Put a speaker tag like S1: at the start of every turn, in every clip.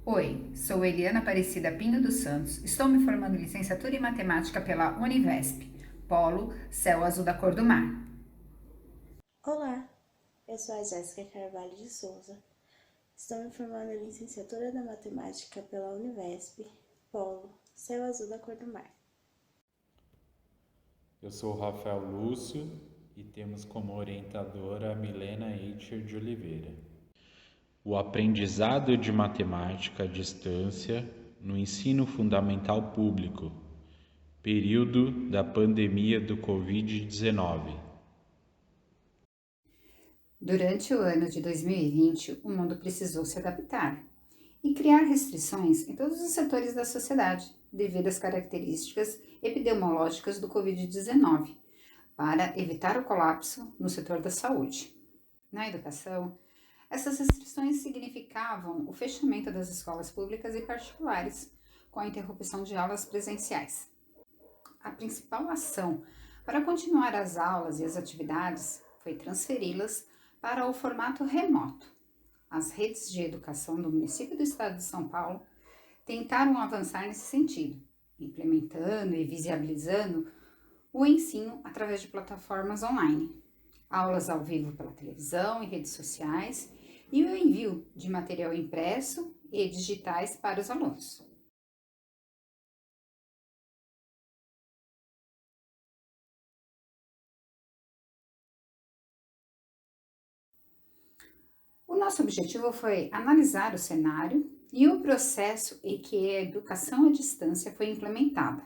S1: Oi, sou Eliana Aparecida Pinto dos Santos, estou me formando em licenciatura em matemática pela Univesp, Polo Céu Azul da Cor do Mar.
S2: Olá, eu sou a Jéssica Carvalho de Souza. Estou me formando em licenciatura da matemática pela Univesp, Polo Céu Azul da Cor do Mar.
S3: Eu sou o Rafael Lúcio e temos como orientadora a Milena Eicher de Oliveira. O aprendizado de matemática à distância no ensino fundamental público, período da pandemia do Covid-19.
S1: Durante o ano de 2020, o mundo precisou se adaptar e criar restrições em todos os setores da sociedade, devido às características epidemiológicas do Covid-19, para evitar o colapso no setor da saúde. Na educação, essas restrições significavam o fechamento das escolas públicas e particulares, com a interrupção de aulas presenciais. A principal ação para continuar as aulas e as atividades foi transferi-las para o formato remoto. As redes de educação do município do estado de São Paulo tentaram avançar nesse sentido, implementando e visibilizando o ensino através de plataformas online, aulas ao vivo pela televisão e redes sociais e o envio de material impresso e digitais para os alunos. O nosso objetivo foi analisar o cenário e o processo em que a educação à distância foi implementada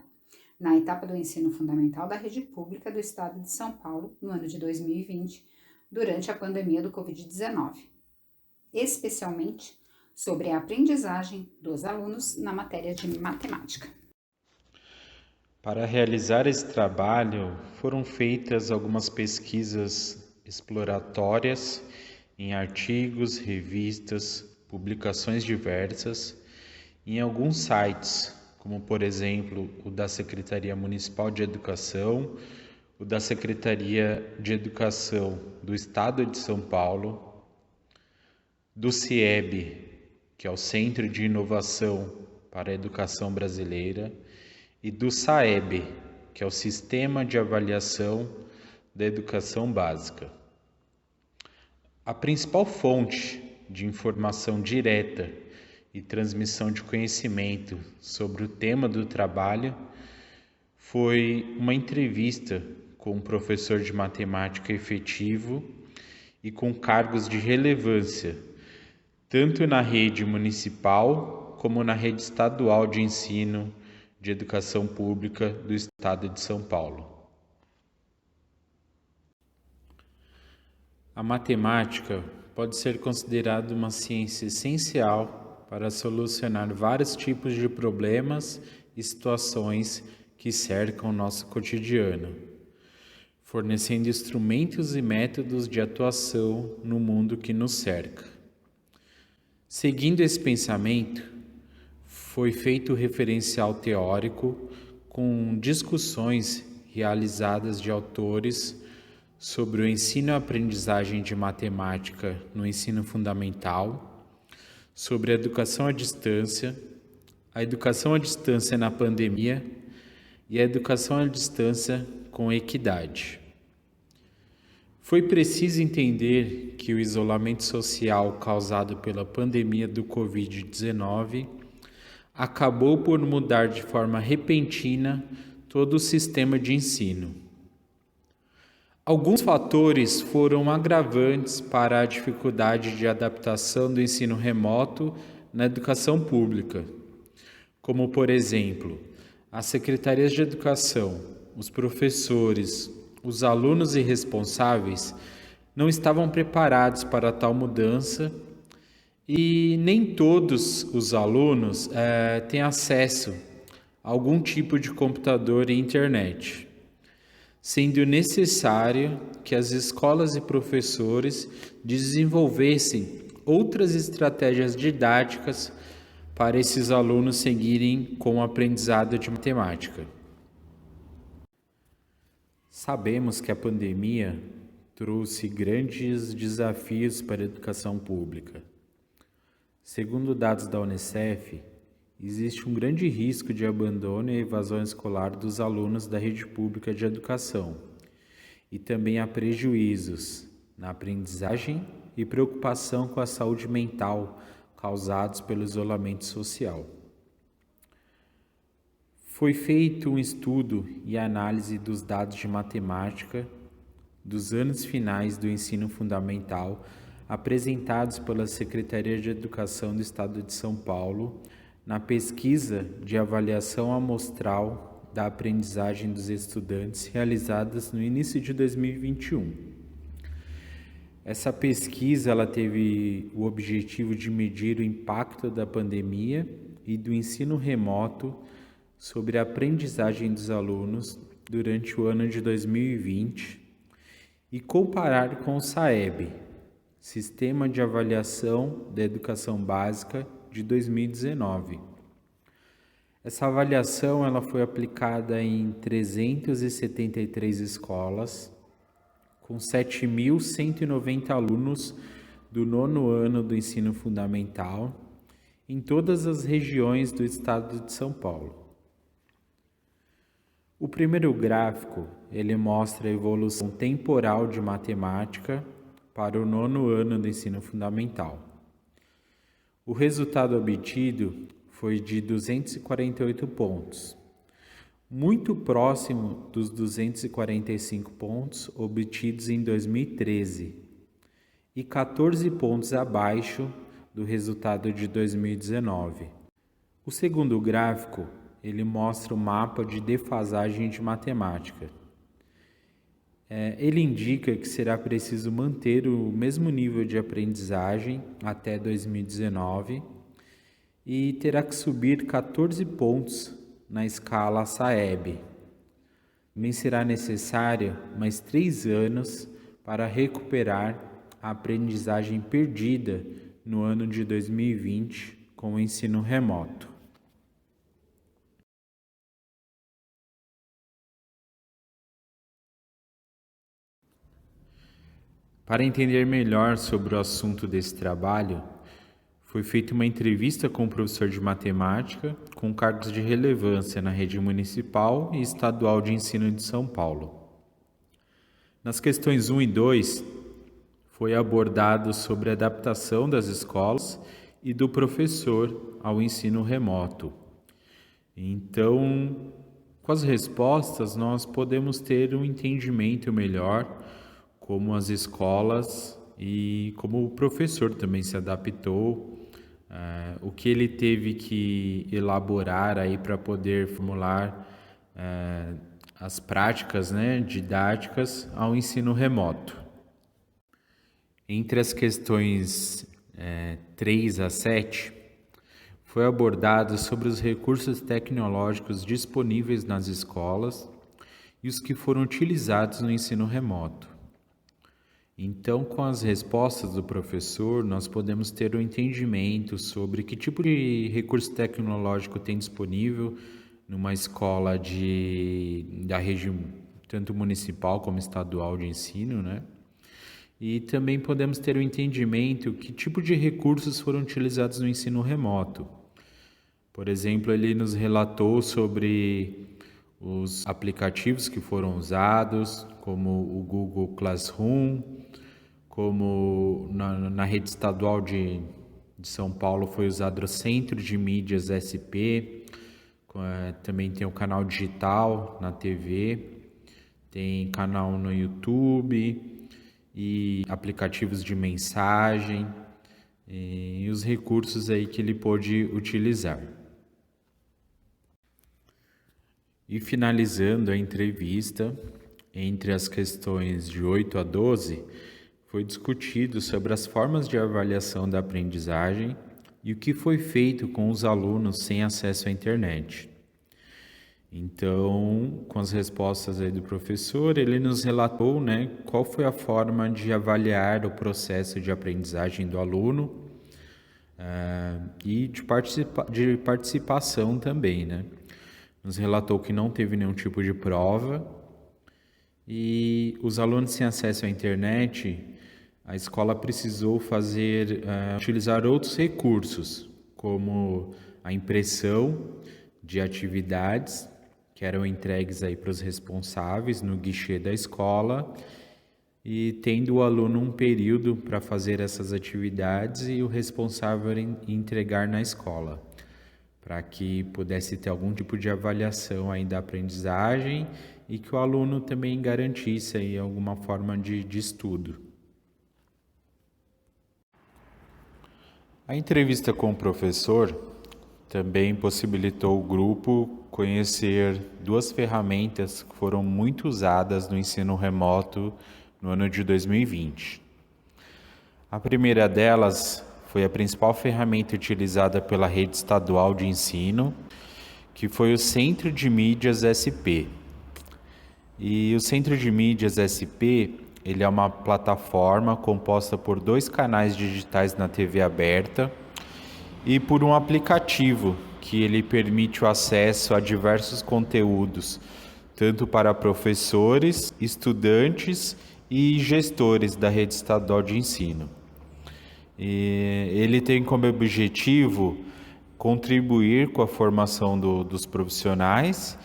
S1: na etapa do ensino fundamental da rede pública do estado de São Paulo no ano de 2020, durante a pandemia do Covid-19, especialmente sobre a aprendizagem dos alunos na matéria de matemática.
S3: Para realizar esse trabalho, foram feitas algumas pesquisas exploratórias em artigos, revistas, publicações diversas, em alguns sites, como por exemplo o da Secretaria Municipal de Educação, o da Secretaria de Educação do Estado de São Paulo, do CIEB, que é o Centro de Inovação para a Educação Brasileira, e do SAEB, que é o Sistema de Avaliação da Educação Básica. A principal fonte de informação direta e transmissão de conhecimento sobre o tema do trabalho foi uma entrevista com um professor de matemática efetivo e com cargos de relevância, tanto na rede municipal como na rede estadual de ensino de educação pública do estado de São Paulo. A matemática pode ser considerada uma ciência essencial para solucionar vários tipos de problemas e situações que cercam o nosso cotidiano, fornecendo instrumentos e métodos de atuação no mundo que nos cerca. Seguindo esse pensamento, foi feito o referencial teórico com discussões realizadas de autores sobre o ensino e aprendizagem de matemática no ensino fundamental, sobre a educação à distância na pandemia e a educação à distância com equidade. Foi preciso entender que o isolamento social causado pela pandemia do Covid-19 acabou por mudar de forma repentina todo o sistema de ensino. Alguns fatores foram agravantes para a dificuldade de adaptação do ensino remoto na educação pública, como, por exemplo, as secretarias de educação, os professores, os alunos e responsáveis não estavam preparados para tal mudança e nem todos os alunos têm acesso a algum tipo de computador e internet, sendo necessário que as escolas e professores desenvolvessem outras estratégias didáticas para esses alunos seguirem com o aprendizado de matemática. Sabemos que a pandemia trouxe grandes desafios para a educação pública. Segundo dados da Unicef, existe um grande risco de abandono e evasão escolar dos alunos da rede pública de educação, e também há prejuízos na aprendizagem e preocupação com a saúde mental causados pelo isolamento social. Foi feito um estudo e análise dos dados de matemática dos anos finais do ensino fundamental apresentados pela Secretaria de Educação do Estado de São Paulo na pesquisa de avaliação amostral da aprendizagem dos estudantes realizadas no início de 2021. Essa pesquisa ela teve o objetivo de medir o impacto da pandemia e do ensino remoto sobre a aprendizagem dos alunos durante o ano de 2020 e comparar com o SAEB, Sistema de Avaliação da Educação Básica de 2019. Essa avaliação ela foi aplicada em 373 escolas, com 7.190 alunos do nono ano do ensino fundamental, em todas as regiões do estado de São Paulo. O primeiro gráfico, ele mostra a evolução temporal de matemática para o nono ano do ensino fundamental. O resultado obtido foi de 248 pontos, muito próximo dos 245 pontos obtidos em 2013 e 14 pontos abaixo do resultado de 2019. O segundo gráfico, ele mostra o mapa de defasagem de matemática. Ele indica que será preciso manter o mesmo nível de aprendizagem até 2019 e terá que subir 14 pontos na escala SAEB. Também será necessário mais 3 anos para recuperar a aprendizagem perdida no ano de 2020 com o ensino remoto. Para entender melhor sobre o assunto desse trabalho, foi feita uma entrevista com o professor de matemática com cargos de relevância na rede municipal e estadual de ensino de São Paulo. Nas questões 1 e 2, foi abordado sobre a adaptação das escolas e do professor ao ensino remoto. Então, com as respostas, nós podemos ter um entendimento melhor como as escolas e como o professor também se adaptou, o que ele teve que elaborar aí para poder formular as práticas, didáticas ao ensino remoto. Entre as questões 3 a 7, foi abordado sobre os recursos tecnológicos disponíveis nas escolas e os que foram utilizados no ensino remoto. Então, com as respostas do professor, nós podemos ter um entendimento sobre que tipo de recurso tecnológico tem disponível numa escola da rede tanto municipal como estadual de ensino, E também podemos ter um entendimento que tipo de recursos foram utilizados no ensino remoto. Por exemplo, ele nos relatou sobre os aplicativos que foram usados, como o Google Classroom, como na rede estadual de São Paulo foi usado o Centro de Mídias SP, também tem o canal digital na TV, tem canal no YouTube e aplicativos de mensagem e os recursos aí que ele pôde utilizar. E finalizando a entrevista, entre as questões de 8 a 12, foi discutido sobre as formas de avaliação da aprendizagem e o que foi feito com os alunos sem acesso à internet. Então, com as respostas aí do professor, ele nos relatou, qual foi a forma de avaliar o processo de aprendizagem do aluno e de participação também, Nos relatou que não teve nenhum tipo de prova e os alunos sem acesso à internet, a escola precisou utilizar outros recursos, como a impressão de atividades que eram entregues aí para os responsáveis no guichê da escola, e tendo o aluno um período para fazer essas atividades e o responsável entregar na escola, para que pudesse ter algum tipo de avaliação aí da aprendizagem e que o aluno também garantisse aí alguma forma de estudo. A entrevista com o professor também possibilitou o grupo conhecer duas ferramentas que foram muito usadas no ensino remoto no ano de 2020. A primeira delas foi a principal ferramenta utilizada pela rede estadual de ensino, que foi o Centro de Mídias SP. E o Centro de Mídias SP, ele é uma plataforma composta por 2 canais digitais na TV aberta e por um aplicativo que ele permite o acesso a diversos conteúdos, tanto para professores, estudantes e gestores da rede estadual de ensino. E ele tem como objetivo contribuir com a formação dos profissionais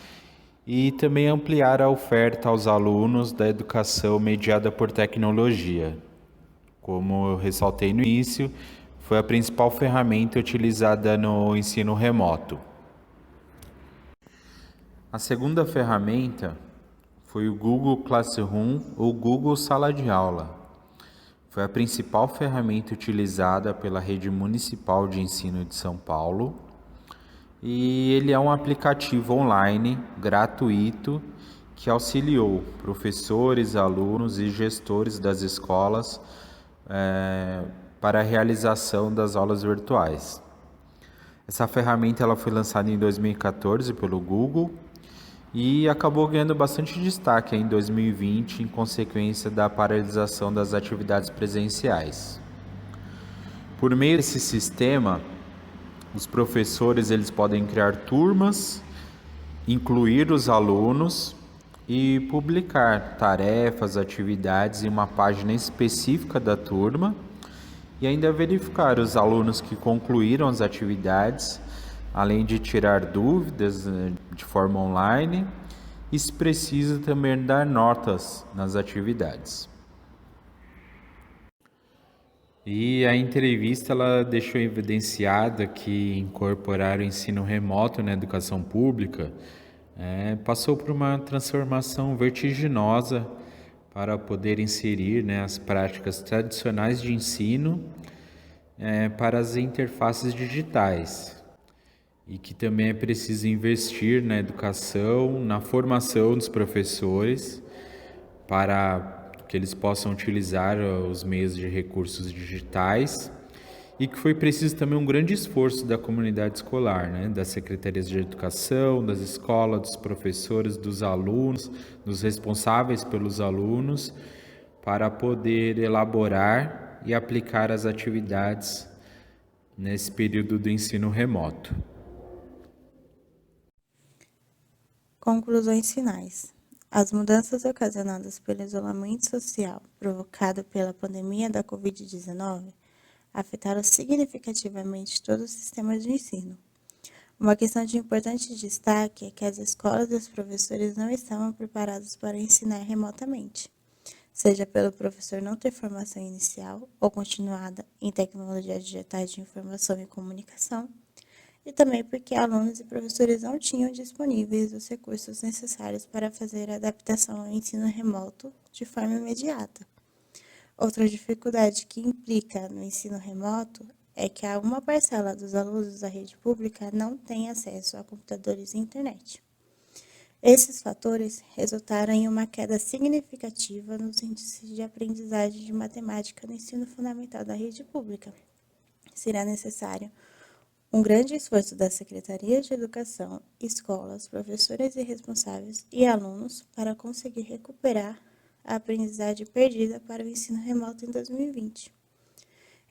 S3: e também ampliar a oferta aos alunos da educação mediada por tecnologia. Como eu ressaltei no início, foi a principal ferramenta utilizada no ensino remoto. A segunda ferramenta foi o Google Classroom ou Google Sala de Aula. Foi a principal ferramenta utilizada pela Rede Municipal de Ensino de São Paulo, e ele é um aplicativo online gratuito que auxiliou professores, alunos e gestores das escolas para a realização das aulas virtuais. Essa ferramenta ela foi lançada em 2014 pelo Google e acabou ganhando bastante destaque em 2020 em consequência da paralisação das atividades presenciais. Por meio desse sistema, os professores eles podem criar turmas, incluir os alunos e publicar tarefas, atividades em uma página específica da turma e ainda verificar os alunos que concluíram as atividades, além de tirar dúvidas de forma online e, se precisa, também dar notas nas atividades. E a entrevista ela deixou evidenciada que incorporar o ensino remoto na educação pública passou por uma transformação vertiginosa para poder inserir as práticas tradicionais de ensino para as interfaces digitais. E que também é preciso investir na educação, na formação dos professores, para que eles possam utilizar os meios de recursos digitais, e que foi preciso também um grande esforço da comunidade escolar, das secretarias de educação, das escolas, dos professores, dos alunos, dos responsáveis pelos alunos, para poder elaborar e aplicar as atividades nesse período do ensino remoto.
S2: Conclusões finais. As mudanças ocasionadas pelo isolamento social provocado pela pandemia da Covid-19 afetaram significativamente todo o sistema de ensino. Uma questão de importante destaque é que as escolas e os professores não estavam preparados para ensinar remotamente, seja pelo professor não ter formação inicial ou continuada em tecnologias digitais de informação e comunicação, e também porque alunos e professores não tinham disponíveis os recursos necessários para fazer a adaptação ao ensino remoto de forma imediata. Outra dificuldade que implica no ensino remoto é que uma parcela dos alunos da rede pública não tem acesso a computadores e internet. Esses fatores resultaram em uma queda significativa nos índices de aprendizagem de matemática no ensino fundamental da rede pública. Será necessário um grande esforço da Secretaria de Educação, escolas, professores e responsáveis e alunos para conseguir recuperar a aprendizagem perdida para o ensino remoto em 2020.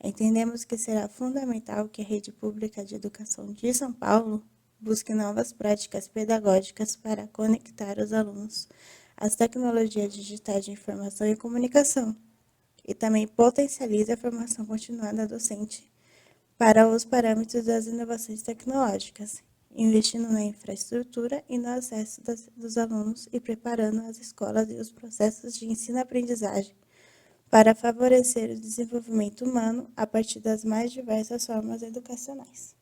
S2: Entendemos que será fundamental que a Rede Pública de Educação de São Paulo busque novas práticas pedagógicas para conectar os alunos às tecnologias digitais de informação e comunicação, e também potencializa a formação continuada docente para os parâmetros das inovações tecnológicas, investindo na infraestrutura e no acesso dos alunos e preparando as escolas e os processos de ensino-aprendizagem para favorecer o desenvolvimento humano a partir das mais diversas formas educacionais.